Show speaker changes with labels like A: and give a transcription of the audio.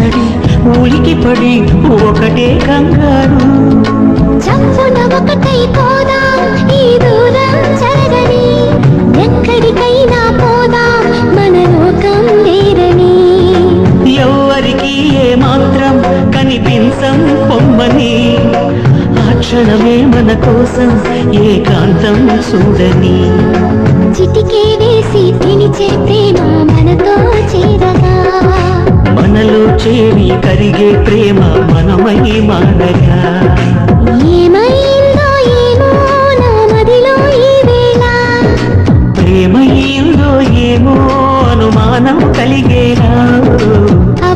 A: అలజడి ఊలికి పడి ఒకటే కంగారు.
B: చంపున ఒకటై పోదాం ఈ దూరం జరగని, ఎక్కడికైనా పోదాం మన లోకం వేరని.
A: ఎవరికి ఏ మాత్రం కనిపించం పొమ్మని, ఆ క్షణమే మన కోసం ఏకాంతం చూడని.
B: చిటికే వేసి పిలిచే ప్రేమ మనతో చేరగా,
A: మనలో చేరి కరిగే ప్రేమ మనమై మారగా.
B: ఏమ